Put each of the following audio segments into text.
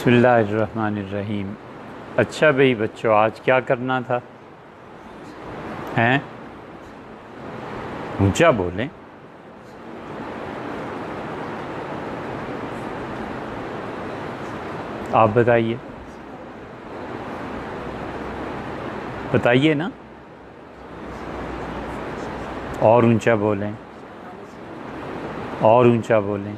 बिस्मिल्लाहिर्रहमानिर्रहीम। अच्छा भाई बच्चों, आज क्या करना था? हैं? ऊंचा बोलें। आप बताइए, बताइए ना। और ऊंचा बोलें, और ऊंचा बोलें।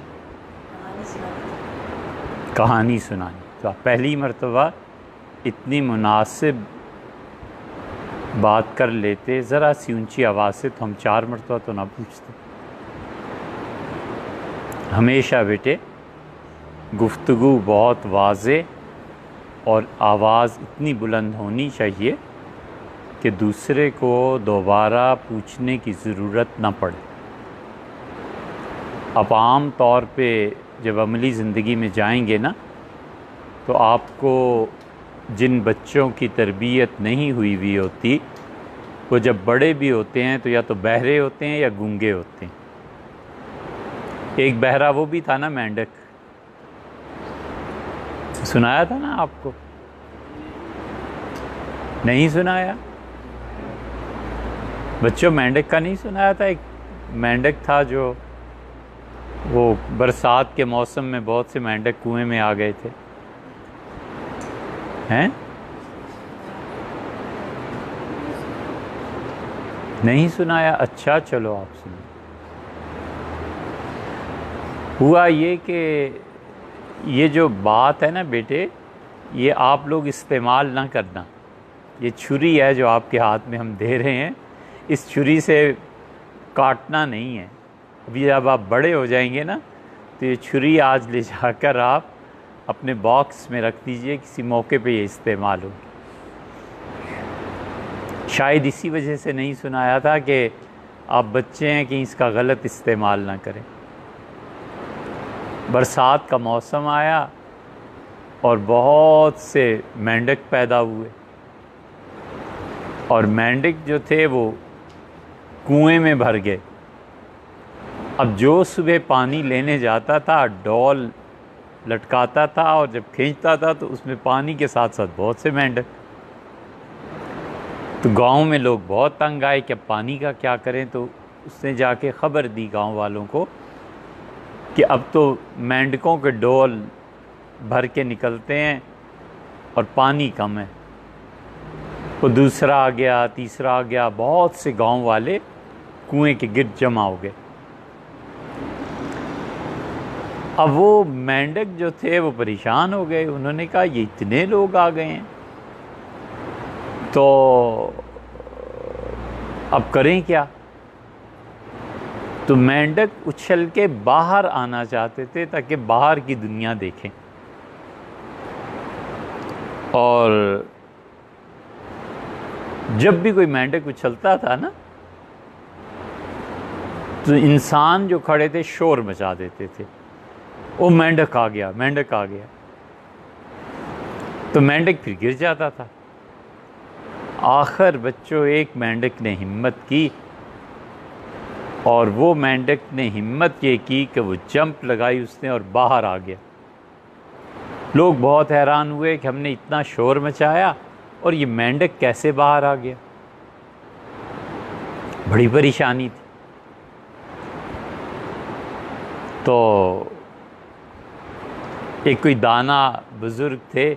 कहानी सुनानी। तो आप पहली मर्तबा इतनी मुनासिब बात कर लेते ज़रा सी ऊंची आवाज़ से, तो हम 4 मर्तबा तो ना पूछते। हमेशा बेटे गुफ्तगू बहुत वाज़े और आवाज़ इतनी बुलंद होनी चाहिए कि दूसरे को दोबारा पूछने की ज़रूरत ना पड़े। आप आम तौर पे जब अमली ज़िंदगी में जाएंगे ना, तो आपको जिन बच्चों की तरबियत नहीं हुई होती, वो जब बड़े भी होते हैं तो या तो बहरे होते हैं या गूंगे होते हैं। एक बहरा वो भी था ना, मेंढक। सुनाया था ना आपको? नहीं सुनाया? बच्चों, मेंढक का नहीं सुनाया था? एक मेंढक था जो वो बरसात के मौसम में बहुत से मेंढक कुएं में आ गए थे। हैं? नहीं सुनाया? अच्छा चलो आप सुनो। हुआ ये कि ये जो बात है ना बेटे, ये आप लोग इस्तेमाल ना करना। ये छुरी है जो आपके हाथ में हम दे रहे हैं, इस छुरी से काटना नहीं है। अभी जब आप बड़े हो जाएंगे ना, तो ये छुरी आज ले जाकर आप अपने बॉक्स में रख दीजिए, किसी मौके पे ये इस्तेमाल होगी। शायद इसी वजह से नहीं सुनाया था कि आप बच्चे हैं कि इसका गलत इस्तेमाल ना करें। बरसात का मौसम आया और बहुत से मेंढक पैदा हुए, और मेंढक जो थे वो कुएं में भर गए। अब जो सुबह पानी लेने जाता था, डोल लटकाता था, और जब खींचता था तो उसमें पानी के साथ साथ बहुत से मेंढक। तो गांव में लोग बहुत तंग आए कि अब पानी का क्या करें। तो उसने जाके ख़बर दी गांव वालों को कि अब तो मेंढकों के डोल भर के निकलते हैं और पानी कम है। वो दूसरा आ गया, तीसरा आ गया, बहुत से गांव वाले कुएं के गिर्द जमा हो गए। अब वो मेंढक जो थे वो परेशान हो गए। उन्होंने कहा ये इतने लोग आ गए हैं, तो अब करें क्या? तो मेंढक उछल के बाहर आना चाहते थे ताकि बाहर की दुनिया देखें। और जब भी कोई मेंढक उछलता था ना, तो इंसान जो खड़े थे शोर मचा देते थे, वो मेंढक आ गया, मेंढक आ गया। तो मेंढक फिर गिर जाता था। आखिर बच्चों एक मेंढक ने हिम्मत की, और वो मेंढक ने हिम्मत ये की कि वो जंप लगाई उसने और बाहर आ गया। लोग बहुत हैरान हुए कि हमने इतना शोर मचाया और ये मेंढक कैसे बाहर आ गया। बड़ी परेशानी थी। तो एक कोई दाना बुज़ुर्ग थे,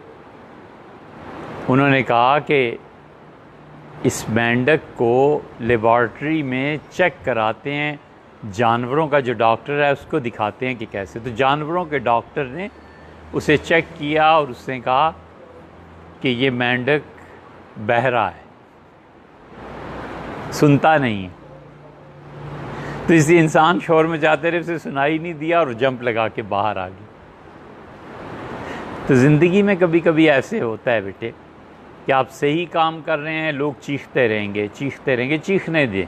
उन्होंने कहा कि इस मेंढक को लेबॉर्ट्री में चेक कराते हैं, जानवरों का जो डॉक्टर है उसको दिखाते हैं कि कैसे। तो जानवरों के डॉक्टर ने उसे चेक किया और उसने कहा कि ये मेंढक बहरा है, सुनता नहीं है। तो इसी इंसान शोर में जाते रहे, उसे सुनाई नहीं दिया और जंप लगा के बाहर आ गया। तो ज़िंदगी में कभी कभी ऐसे होता है बेटे कि आप सही काम कर रहे हैं, लोग चीखते रहेंगे, चीखते रहेंगे, चीखने दें,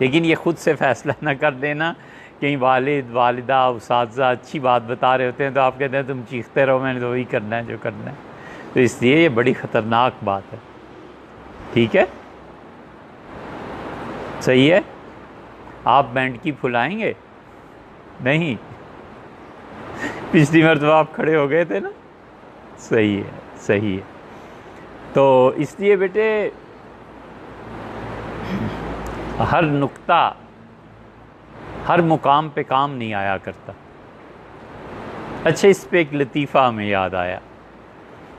लेकिन ये ख़ुद से फ़ैसला ना कर देना। कहीं वालिद वालिदा उस्ताज़ा अच्छी बात बता रहे होते हैं तो आप कहते हैं तुम चीखते रहो, मैंने तो वही करना है जो करना है। तो इसलिए ये बड़ी ख़तरनाक बात है। ठीक है, सही है। आप मेंढकी फुलाएंगे नहीं? पिछली मरतबा आप खड़े हो गए थे ना, सही है, सही है। तो इसलिए बेटे हर नुक्ता हर मुकाम पे काम नहीं आया करता। अच्छा, इस पे एक लतीफ़ा हमें याद आया,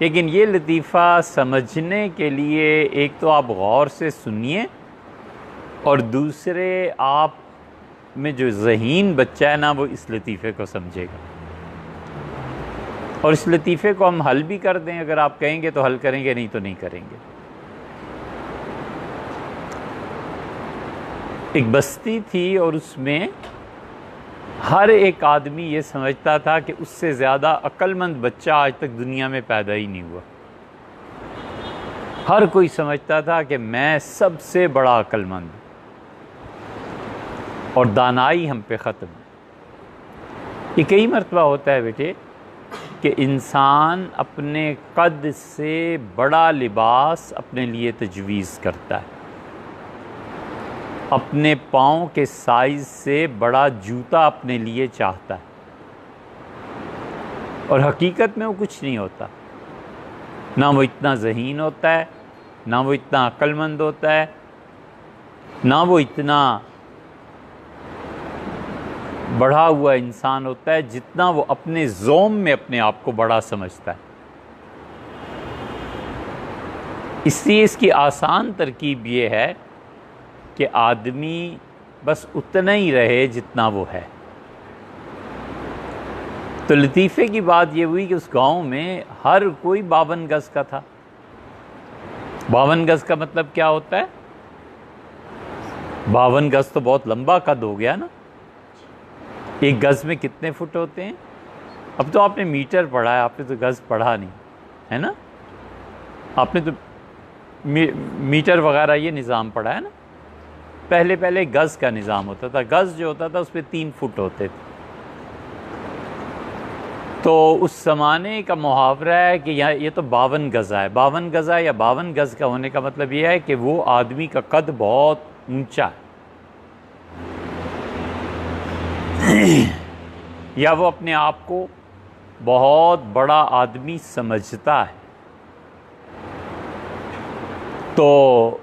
लेकिन ये लतीफ़ा समझने के लिए एक तो आप गौर से सुनिए, और दूसरे आप में जो ज़हीन बच्चा है ना, वो इस लतीफ़े को समझेगा। और इस लतीफ़े को हम हल भी कर दें, अगर आप कहेंगे तो हल करेंगे, नहीं तो नहीं करेंगे। एक बस्ती थी और उसमें हर एक आदमी ये समझता था कि उससे ज़्यादा अक्लमंद बच्चा आज तक दुनिया में पैदा ही नहीं हुआ। हर कोई समझता था कि मैं सबसे बड़ा अक्लमंद, और दानाई हम पे ख़त्म। ये कई मरतबा होता है बेटे कि इंसान अपने कद से बड़ा लिबास अपने लिए तजवीज़ करता है, अपने पाँव के साइज़ से बड़ा जूता अपने लिए चाहता है, और हकीकत में वो कुछ नहीं होता। ना वो इतना ज़हीन होता है, ना वो इतना अक्लमंद होता है, ना वो इतना बढ़ा हुआ इंसान होता है जितना वो अपने ज़ोम में अपने आप को बड़ा समझता है। इसलिए इसकी आसान तरकीब ये है कि आदमी बस उतना ही रहे जितना वो है। तो लतीफ़े की बात ये हुई कि उस गांव में हर कोई 52 गज़ का था। 52 गज़ का मतलब क्या होता है? 52 गज़ तो बहुत लंबा कद हो गया ना। एक गज़ में कितने फुट होते हैं? अब तो आपने मीटर पढ़ा है, आपने तो गज़ पढ़ा नहीं है ना। आपने तो मीटर वगैरह ये निज़ाम पढ़ा है ना। पहले गज़ का निज़ाम होता था। गज़ जो होता था उस पर 3 फुट होते थे। तो उस ज़माने का मुहावरा है कि ये तो 52 गज़ा है। 52 गज़ा या 52 गज़ का होने का मतलब यह है कि वो आदमी का कद बहुत ऊंचा है, या वो अपने आप को बहुत बड़ा आदमी समझता है। तो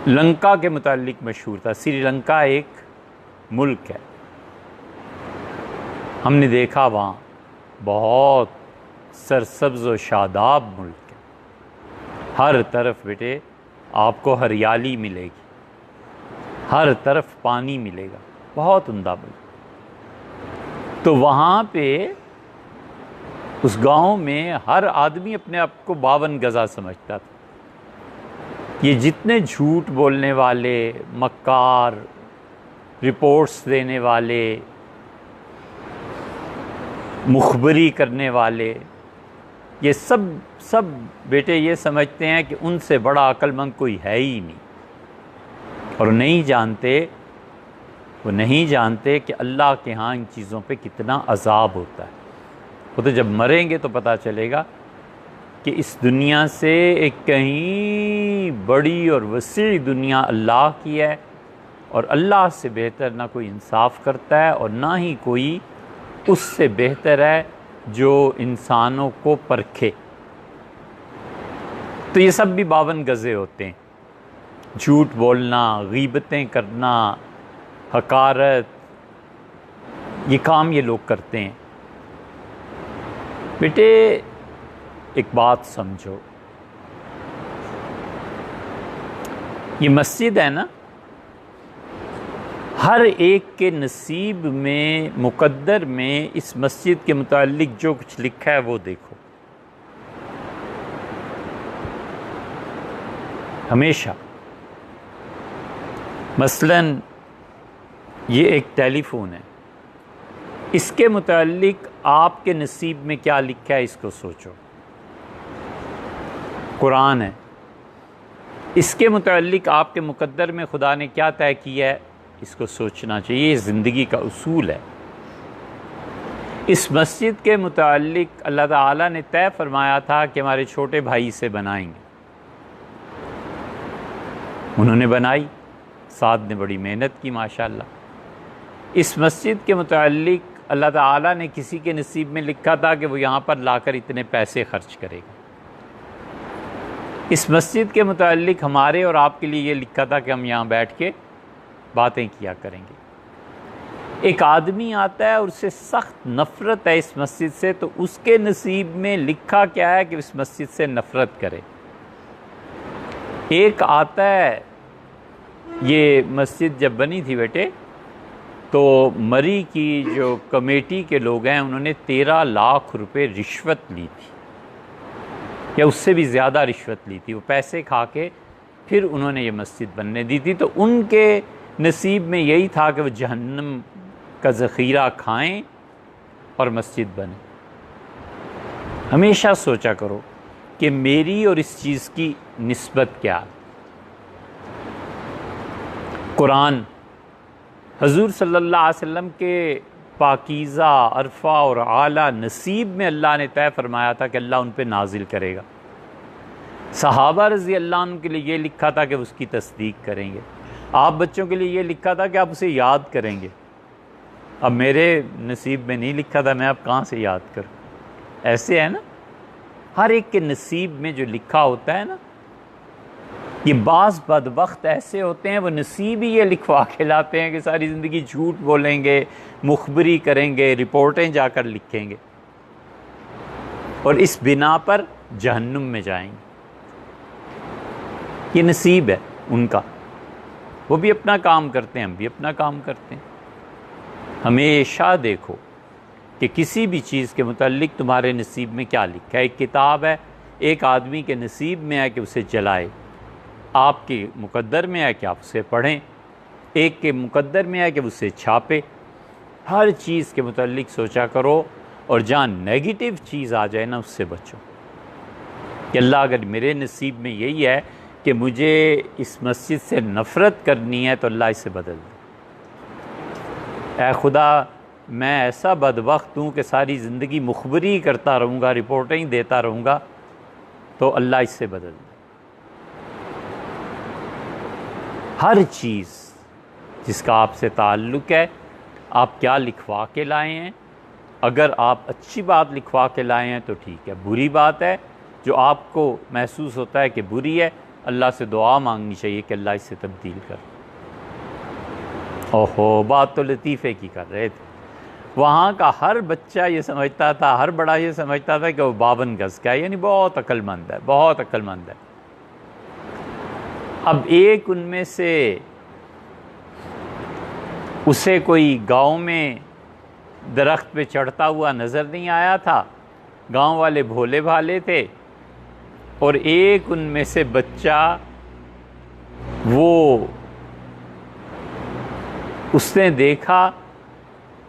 लंका के मुतालिक मशहूर था। श्रीलंका एक मुल्क है, हमने देखा वहाँ बहुत सरसब्ज़ व शादाब मुल्क है। हर तरफ बेटे आपको हरियाली मिलेगी, हर तरफ पानी मिलेगा, बहुत उम्दा मुल्क। तो वहाँ पे उस गांव में हर आदमी अपने आप को 52 गज़ा समझता था। ये जितने झूठ बोलने वाले, मक्कार, रिपोर्ट्स देने वाले, मुखबरी करने वाले, ये सब बेटे ये समझते हैं कि उनसे बड़ा अक्लमंद कोई है ही नहीं। और वो नहीं जानते कि अल्लाह के यहाँ इन चीज़ों पे कितना अज़ाब होता है। वो तो जब मरेंगे तो पता चलेगा कि इस दुनिया से एक कहीं बड़ी और वसी दुनिया अल्लाह की है, और अल्लाह से बेहतर ना कोई इंसाफ करता है और ना ही कोई उससे बेहतर है जो इंसानों को परखे। तो ये सब भी 52 गज़े होते हैं। झूठ बोलना, गीबतें करना, हकारत, ये काम ये लोग करते हैं। बेटे एक बात समझो, ये मस्जिद है ना, हर एक के नसीब में, मुकद्दर में इस मस्जिद के मुतालिक जो कुछ लिखा है वो देखो। हमेशा मसलन ये एक टेलीफोन है, इसके मुतालिक आपके नसीब में क्या लिखा है इसको सोचो। कुरान है, इसके मुतालिक आपके मुकद्दर में खुदा ने क्या तय किया है इसको सोचना चाहिए। ये ज़िंदगी का उसूल है। इस मस्जिद के मुतालिक अल्लाह ताला ने तय फरमाया था कि हमारे छोटे भाई से बनाएंगे। उन्होंने बनाई, साथ ने बड़ी मेहनत की माशाअल्लाह। इस मस्जिद के मुतालिक अल्लाह ताला ने किसी के नसीब में लिखा था कि वो यहाँ पर लाकर इतने पैसे खर्च करेगा। इस मस्जिद के मुताल्लिक हमारे और आपके लिए ये लिखा था कि हम यहाँ बैठ के बातें किया करेंगे। एक आदमी आता है और उससे सख्त नफ़रत है इस मस्जिद से, तो उसके नसीब में लिखा क्या है कि इस मस्जिद से नफ़रत करे। एक आता है, ये मस्जिद जब बनी थी बेटे, तो मरी की जो कमेटी के लोग हैं उन्होंने 13 लाख रुपए रिश्वत ली थी, या उससे भी ज़्यादा रिश्वत ली थी। वो पैसे खा के फिर उन्होंने ये मस्जिद बनने दी थी। तो उनके नसीब में यही था कि वो जहन्नम का ज़ख़ीरा खाएं और मस्जिद बने। हमेशा सोचा करो कि मेरी और इस चीज़ की निस्बत क्या है। कुरान हजूर सल्लल्लाहु अलैहि वसल्लम के पाकीज़ा, अरफा और आला नसीब में अल्लाह ने तय फरमाया था कि अल्लाह उन पे नाजिल करेगा। सहाबा रज़ी अल्लाह अन्हुम के लिए ये लिखा था कि उसकी तस्दीक करेंगे। आप बच्चों के लिए ये लिखा था कि आप उसे याद करेंगे। अब मेरे नसीब में नहीं लिखा था, मैं अब कहाँ से याद करूँ? ऐसे है ना, हर एक के नसीब में जो लिखा होता है ना, ये बाज़ बदबख्त ऐसे होते हैं वो नसीब ही ये लिखवा के लाते हैं कि सारी ज़िंदगी झूठ बोलेंगे, मुखबरी करेंगे, रिपोर्टें जाकर लिखेंगे और इस बिना पर जहन्नुम में जाएंगे। ये नसीब है उनका। वो भी अपना काम करते हैं, हम भी अपना काम करते हैं। हमेशा देखो कि किसी भी चीज़ के मुताल्लिक तुम्हारे नसीब में क्या लिखा है। एक किताब है, एक आदमी के नसीब में है कि उसे जलाए, आपके मुकद्दर में है कि आप उसे पढ़ें, एक के मुकद्दर में है कि उसे छापे। हर चीज़ के मुताल्लिक सोचा करो और जहाँ नेगेटिव चीज़ आ जाए ना उससे बचो कि अल्लाह अगर मेरे नसीब में यही है कि मुझे इस मस्जिद से नफ़रत करनी है तो अल्लाह इसे बदल दे। ऐ खुदा, मैं ऐसा बदबख्त हूँ कि सारी ज़िंदगी मुखबरी करता रहूँगा, रिपोर्टें देता रहूँगा, तो अल्लाह इससे बदल दे। हर चीज़ जिसका आपसे ताल्लुक़ है, आप क्या लिखवा के लाए हैं। अगर आप अच्छी बात लिखवा के लाए हैं तो ठीक है, बुरी बात है जो आपको महसूस होता है कि बुरी है, अल्लाह से दुआ मांगनी चाहिए कि अल्लाह इससे तब्दील कर। ओहो, बात तो लतीफ़े की कर रहे थे। वहाँ का हर बच्चा ये समझता था, हर बड़ा ये समझता था कि वो 52 गज़ का है, यानी बहुत अक्लमंद है, बहुत अक्लमंद है। अब एक उनमें से उसे कोई गांव में दरख्त पे चढ़ता हुआ नज़र नहीं आया था। गांव वाले भोले भाले थे और एक उनमें से बच्चा, वो उसने देखा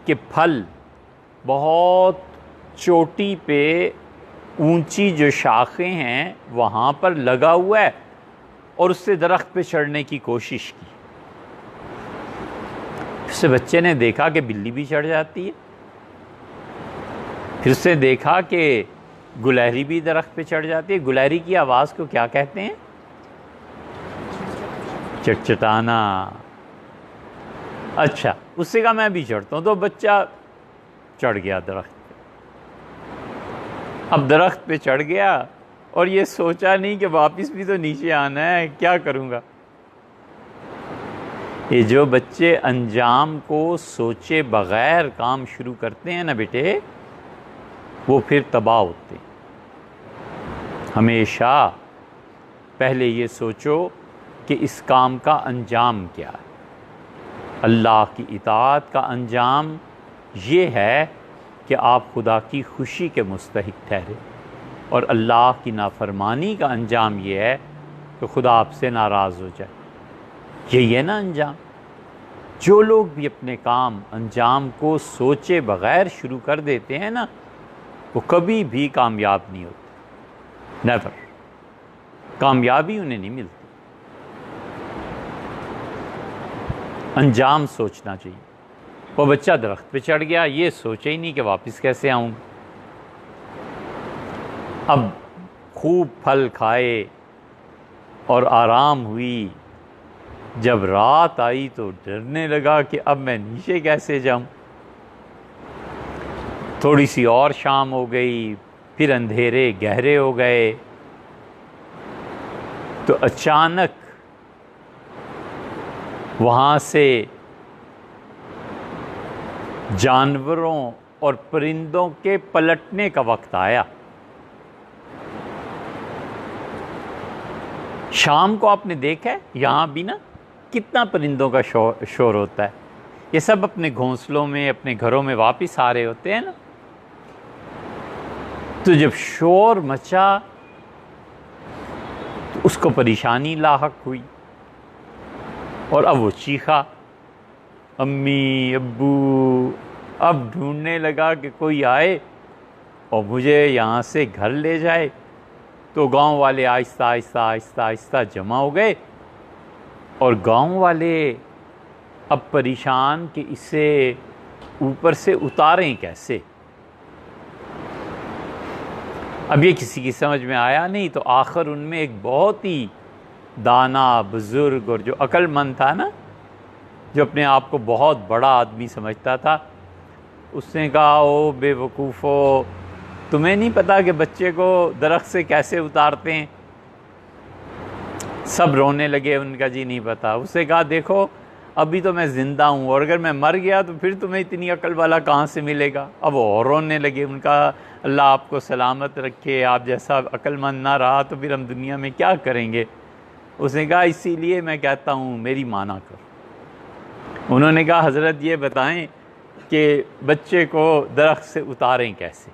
कि फल बहुत चोटी पे ऊंची जो शाखें हैं वहाँ पर लगा हुआ है और उससे दरख्त पे चढ़ने की कोशिश की। उससे बच्चे ने देखा कि बिल्ली भी चढ़ जाती है। फिर उसने देखा कि गुलहरी भी दरख्त पे चढ़ जाती है। गुलहरी की आवाज़ को क्या कहते हैं? चटचटाना। अच्छा, उससे कहा मैं भी चढ़ता हूँ, तो बच्चा चढ़ गया दरख्त पे। अब दरख्त पे चढ़ गया और ये सोचा नहीं कि वापस भी तो नीचे आना है, क्या करूँगा। ये जो बच्चे अंजाम को सोचे बग़ैर काम शुरू करते हैं ना बेटे, वो फिर तबाह होते हैं। हमेशा पहले ये सोचो कि इस काम का अंजाम क्या है। अल्लाह की इताअत का अंजाम ये है कि आप खुदा की खुशी के मुस्तहिक ठहरे, और अल्लाह की नाफरमानी का अंजाम ये है कि खुदा आपसे नाराज़ हो जाए। यही है ना अंजाम। जो लोग भी अपने काम अंजाम को सोचे बग़ैर शुरू कर देते हैं ना, वो कभी भी कामयाब नहीं होते। नेवर। कामयाबी उन्हें नहीं मिलती। अंजाम सोचना चाहिए। वो बच्चा दरख्त पे चढ़ गया, ये सोचा ही नहीं कि वापस कैसे आऊँ। अब खूब फल खाए और आराम हुई। जब रात आई तो डरने लगा कि अब मैं नीचे कैसे जाऊं। थोड़ी सी और शाम हो गई, फिर अंधेरे गहरे हो गए, तो अचानक वहाँ से जानवरों और परिंदों के पलटने का वक्त आया। शाम को आपने देखा है यहाँ भी ना कितना परिंदों का शोर होता है। ये सब अपने घोंसलों में, अपने घरों में वापस आ रहे होते हैं ना। तो जब शोर मचा तो उसको परेशानी लाहक हुई और अब वो चीखा, अम्मी अब्बू। अब ढूंढने लगा कि कोई आए और मुझे यहाँ से घर ले जाए। तो गांव वाले आहिस्ता आहिस्ता आहिस्ता आहिस्ता जमा हो गए और गांव वाले अब परेशान कि इसे ऊपर से उतारें कैसे। अब ये किसी की समझ में आया नहीं, तो आखिर उनमें एक बहुत ही दाना बुजुर्ग और जो अक्लमंद था ना, जो अपने आप को बहुत बड़ा आदमी समझता था, उसने कहा, ओ बेवकूफ़ो, तुम्हें नहीं पता कि बच्चे को दरख्त से कैसे उतारते हैं? सब रोने लगे। उनका जी नहीं पता। उसने कहा, देखो अभी तो मैं ज़िंदा हूँ और अगर मैं मर गया तो फिर तुम्हें इतनी अकल वाला कहाँ से मिलेगा। अब वो और रोने लगे। उनका अल्लाह आपको सलामत रखे, आप जैसा अक्लमंद ना रहा तो फिर हम दुनिया में क्या करेंगे। उसने कहा, इसीलिए मैं कहता हूँ मेरी माना करो। उन्होंने कहा, हज़रत ये बताएं कि बच्चे को दरख्त से उतारें कैसे।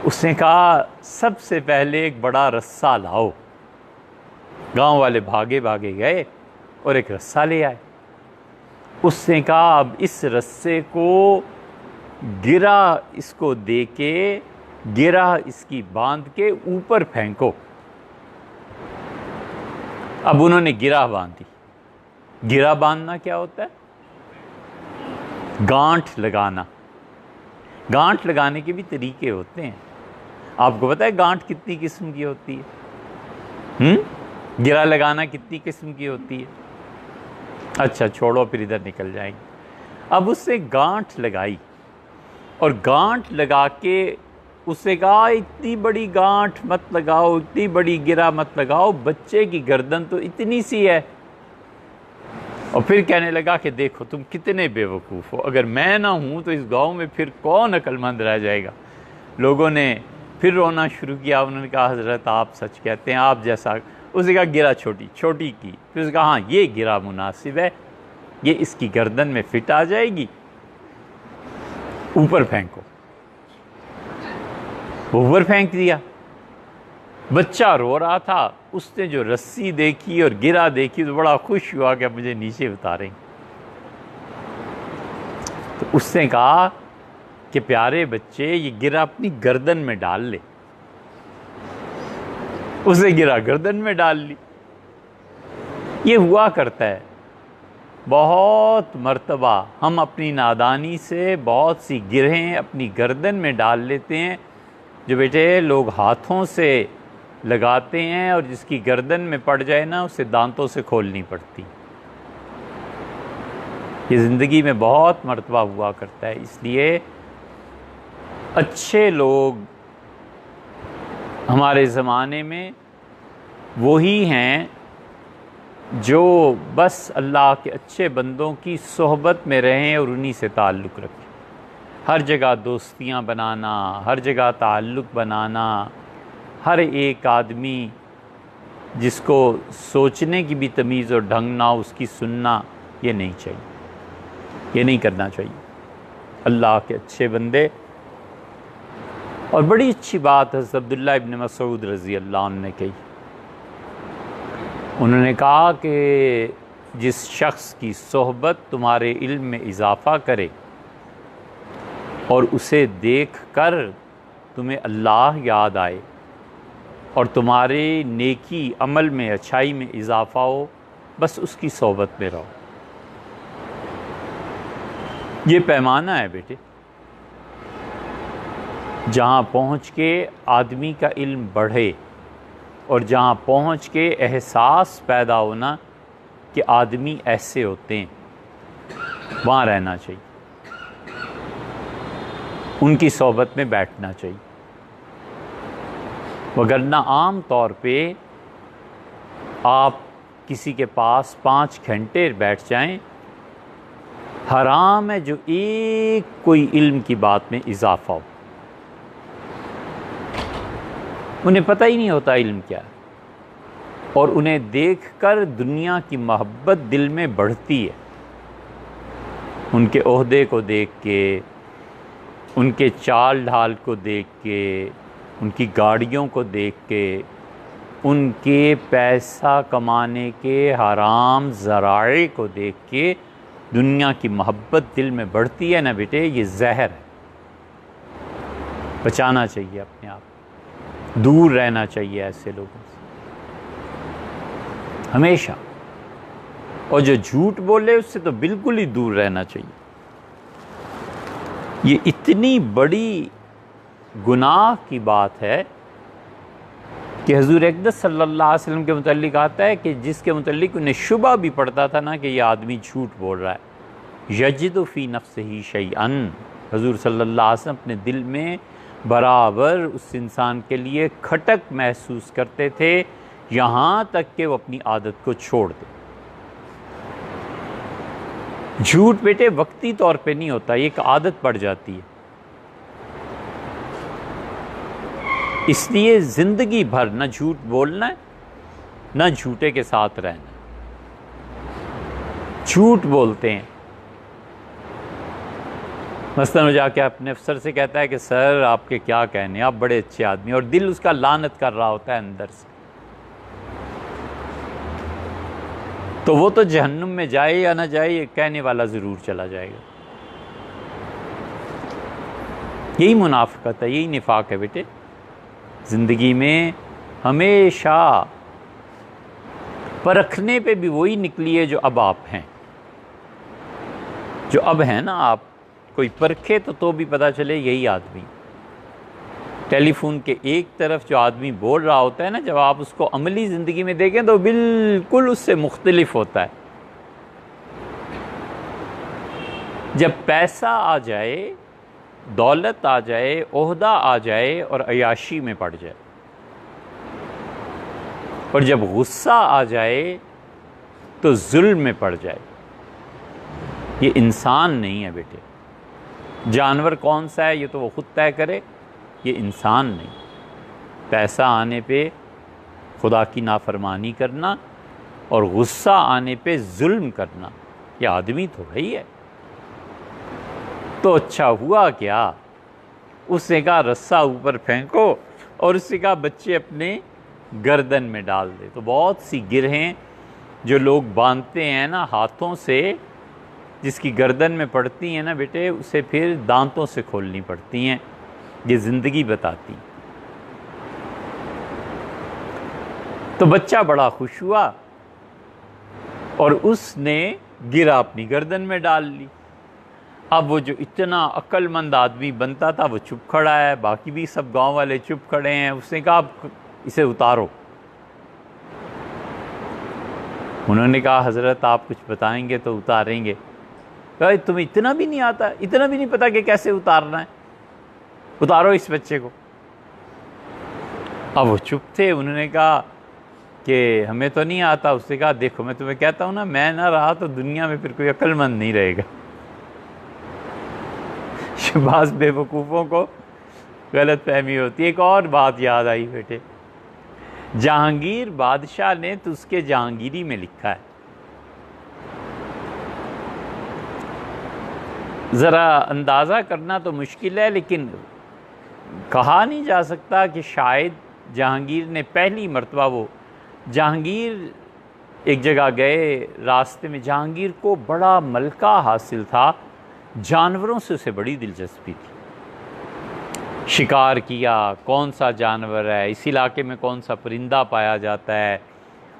उसने कहा, सबसे पहले एक बड़ा रस्सा लाओ। गांव वाले भागे भागे गए और एक रस्सा ले आए। उसने कहा, अब इस रस्से को गिरा इसको दे के, गिरा इसकी बांध के ऊपर फेंको। अब उन्होंने गिरा बांधी। गिरा बांधना क्या होता है? गांठ लगाना। गांठ लगाने के भी तरीके होते हैं। आपको पता है गांठ कितनी किस्म की होती है? गिरा लगाना कितनी किस्म की होती है? अच्छा छोड़ो, फिर इधर निकल जाएंगे। अब उससे गांठ लगाई और गांठ लगा के उससे कहा, इतनी बड़ी गांठ मत लगाओ, इतनी बड़ी गिरा मत लगाओ, बच्चे की गर्दन तो इतनी सी है। और फिर कहने लगा कि देखो तुम कितने बेवकूफ़ हो, अगर मैं ना हूँ तो इस गांव में फिर कौन अक्लमंद रह जाएगा। लोगों ने फिर रोना शुरू किया। उन्होंने कहा, हज़रत आप सच कहते हैं, आप जैसा। उसने कहा, गिरा छोटी छोटी की। फिर उसने कहा, हाँ ये गिरा मुनासिब है, ये इसकी गर्दन में फिट आ जाएगी, ऊपर फेंको। ऊपर फेंक दिया। बच्चा रो रहा था, उसने जो रस्सी देखी और गिरा देखी तो बड़ा खुश हुआ कि मुझे नीचे उतारें। तो उसने कहा कि प्यारे बच्चे, ये गिरा अपनी गर्दन में डाल ले। उसे गिरा गर्दन में डाल ली। ये हुआ करता है बहुत मर्तबा, हम अपनी नादानी से बहुत सी गिरहें अपनी गर्दन में डाल लेते हैं, जो बेटे लोग हाथों से लगाते हैं और जिसकी गर्दन में पड़ जाए ना, उसे दांतों से खोलनी पड़ती। ये ज़िंदगी में बहुत मर्तबा हुआ करता है। इसलिए अच्छे लोग हमारे ज़माने में वही हैं जो बस अल्लाह के अच्छे बंदों की सोहबत में रहें और उन्हीं से ताल्लुक़ रखें। हर जगह दोस्तियां बनाना, हर जगह ताल्लुक़ बनाना, हर एक आदमी जिसको सोचने की भी तमीज़ और ढंग ना, उसकी सुनना, ये नहीं चाहिए, ये नहीं करना चाहिए। अल्लाह के अच्छे बंदे। और बड़ी अच्छी बात हज़रत अब्दुल्लाह इब्न मसूद रज़ी अल्लाह अन्हु ने कही। उन्होंने कहा कि जिस शख्स की सोहबत तुम्हारे इल्म में इजाफ़ा करे और उसे देख कर तुम्हें अल्लाह याद आए और तुम्हारे नेकी अमल में, अच्छाई में इजाफ़ा हो, बस उसकी सोहबत में रहो। ये पैमाना है बेटे, जहाँ पहुँच के आदमी का इल्म बढ़े और जहाँ पहुँच के एहसास पैदा होना कि आदमी ऐसे होते हैं, वहाँ रहना चाहिए। उनकी सोहबत में बैठना चाहिए। वगरना आम तौर पे आप किसी के पास 5 घंटे बैठ जाएं, हराम है जो एक कोई इल्म की बात में इजाफा हो। उन्हें पता ही नहीं होता इल्म क्या है, और उन्हें देखकर दुनिया की मोहब्बत दिल में बढ़ती है। उनके ओहदे को देख के, उनके चाल ढाल को देख के, उनकी गाड़ियों को देख के, उनके पैसा कमाने के हराम ज़राए को देख के दुनिया की मोहब्बत दिल में बढ़ती है ना बेटे, ये जहर है। बचाना चाहिए अपने आप, दूर रहना चाहिए ऐसे लोगों से हमेशा, और जो झूठ बोले उससे तो बिल्कुल ही दूर रहना चाहिए। ये इतनी बड़ी गुनाह की बात है कि हुज़ूर अक़दस सल्लल्लाहु अलैहि वसल्लम के मुतल्लिक़ आता है कि जिसके मुतल्लिक़ उन्हें शुबा भी पड़ता था ना कि ये आदमी झूठ बोल रहा है, यजिदु फ़ी नफ्सिही शैअन, हुज़ूर सल्लल्लाहु अलैहि वसल्लम अपने दिल में बराबर उस इंसान के लिए खटक महसूस करते थे, यहाँ तक कि वो अपनी आदत को छोड़ दे। झूठ बेटे वक्ती तौर पे नहीं होता, ये एक आदत पड़ जाती है। इसलिए ज़िंदगी भर न झूठ बोलना है, न झूठे के साथ रहना। झूठ बोलते हैं, मसलन वो जाके अपने अफसर से कहता है कि सर आपके क्या कहने, आप बड़े अच्छे आदमी, और दिल उसका लानत कर रहा होता है अंदर से। तो वो तो जहन्नुम में जाए या ना जाए, ये कहने वाला ज़रूर चला जाएगा। यही मुनाफ़िक़त है, यही निफाक है बेटे। ज़िंदगी में हमेशा परखने पे भी वही निकलिए जो अब आप हैं, जो अब हैं ना आप। कोई परखे तो भी पता चले यही आदमी। टेलीफोन के एक तरफ जो आदमी बोल रहा होता है ना, जब आप उसको अमली ज़िंदगी में देखें तो बिल्कुल उससे मुख्तलिफ होता है। जब पैसा आ जाए, दौलत आ जाए, ओहदा आ जाए और अयाशी में पड़ जाए, और जब गुस्सा आ जाए तो जुल्म में पड़ जाए, ये इंसान नहीं है बेटे। जानवर कौन सा है ये तो वो खुद तय करे, ये इंसान नहीं। पैसा आने पे खुदा की नाफरमानी करना और गुस्सा आने पे जुल्म करना, ये आदमी तो है ही है। तो अच्छा हुआ क्या, उसने कहा रस्सा ऊपर फेंको, और उसने कहा बच्चे अपने गर्दन में डाल दे। तो बहुत सी गिरहें जो लोग बांधते हैं ना हाथों से, जिसकी गर्दन में पड़ती हैं ना बेटे, उसे फिर दांतों से खोलनी पड़ती हैं। ये ज़िंदगी बताती। तो बच्चा बड़ा खुश हुआ और उसने गिरा अपनी गर्दन में डाल ली। अब वो जो इतना अक्लमंद आदमी बनता था वो चुप खड़ा है, बाकी भी सब गांव वाले चुप खड़े हैं। उसने कहा अब इसे उतारो। उन्होंने कहा हज़रत आप कुछ बताएंगे तो उतारेंगे। कहा तुम्हें इतना भी नहीं आता, इतना भी नहीं पता कि कैसे उतारना है, उतारो इस बच्चे को। अब वो चुप थे। उन्होंने कहा कि हमें तो नहीं आता। उसने कहा देखो मैं तुम्हें कहता हूँ ना, मैं ना रहा तो दुनिया में फिर कोई अक्लमंद नहीं रहेगा। बाज़ बेवकूफ़ों को गलत फहमी होती है। एक और बात याद आई बेटे, जहांगीर बादशाह ने तो उसके जहांगीरी में लिखा है, ज़रा अंदाज़ा करना तो मुश्किल है, लेकिन कहा नहीं जा सकता कि शायद जहांगीर ने पहली मर्तबा, वो जहांगीर एक जगह गए, रास्ते में जहांगीर को बड़ा मलका हासिल था, जानवरों से उसे बड़ी दिलचस्पी थी। शिकार किया, कौन सा जानवर है, इस इलाके में कौन सा परिंदा पाया जाता है,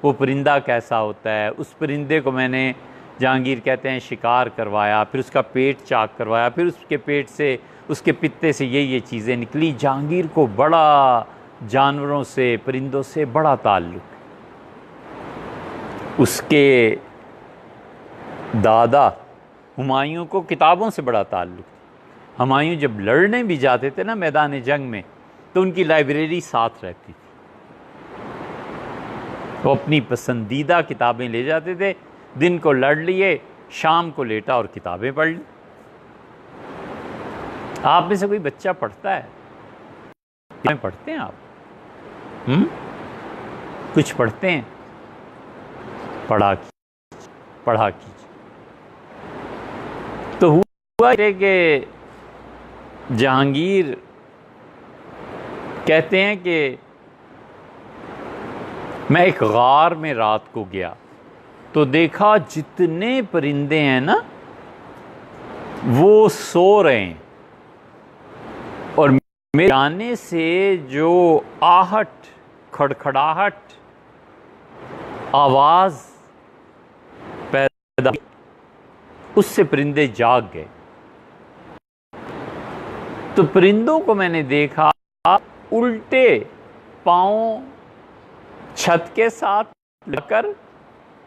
वो परिंदा कैसा होता है, उस परिंदे को मैंने, जहांगीर कहते हैं, शिकार करवाया, फिर उसका पेट चाक करवाया, फिर उसके पेट से, उसके पित्ते से ये चीज़ें निकली। जहांगीर को बड़ा जानवरों से, परिंदों से बड़ा ताल्लुक़। उसके दादा हुमायूं को किताबों से बड़ा ताल्लुक़। हुमायूं जब लड़ने भी जाते थे ना मैदान जंग में, तो उनकी लाइब्रेरी साथ रहती थी। वो अपनी पसंदीदा किताबें ले जाते थे, दिन को लड़ लिए, शाम को लेटा और किताबें पढ़ ली। आप में से कोई बच्चा पढ़ता है? पढ़ते हैं आप? कुछ पढ़ते हैं? पढ़ा कीजिए। तो हुआ कि जहांगीर कहते हैं कि मैं एक गार में रात को गया तो देखा जितने परिंदे हैं ना वो सो रहे हैं, और मेरे जाने से जो आहट, खड़खड़ाहट, आवाज पैदा, उससे परिंदे जाग गए। तो परिंदों को मैंने देखा उल्टे पांव छत के साथ लगकर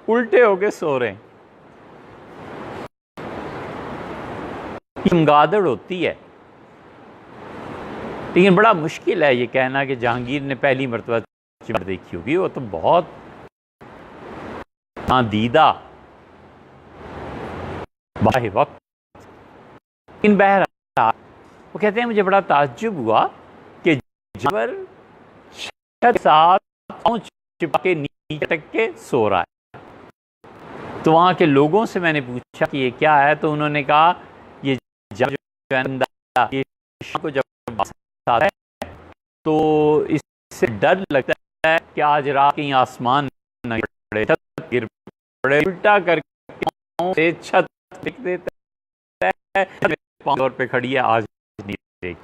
उल्टे होके सो रहे हैं। चमगादड़ होती है, लेकिन बड़ा मुश्किल है ये कहना कि जहांगीर ने पहली मरतबा चमगादड़ देखी होगी। वो तो बहुत नादीदा बाहे वक्त। इन बहरहाल वो कहते हैं मुझे बड़ा ताज्जुब हुआ कि जानवर छत के साथ पांव छिपा के नीचे टक के सो रहा है। तो वहां के लोगों से मैंने पूछा कि ये क्या है, तो उन्होंने कहा ये जानवर ये शाम को जब आता है तो इससे डर लगता है कि आज रात कहीं आसमान न गिर पड़े, छत गिर पड़े, उल्टा करके पांव से छत फेंक देता है, पांव पे खड़ी है, आज नहीं देगी।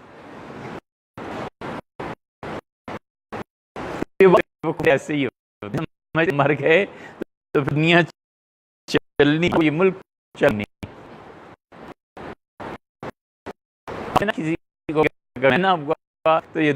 ऐसे ही मर गए तो दुनिया चलनी, कोई मुल्क चलनी। किसी को ना हुआ तो ये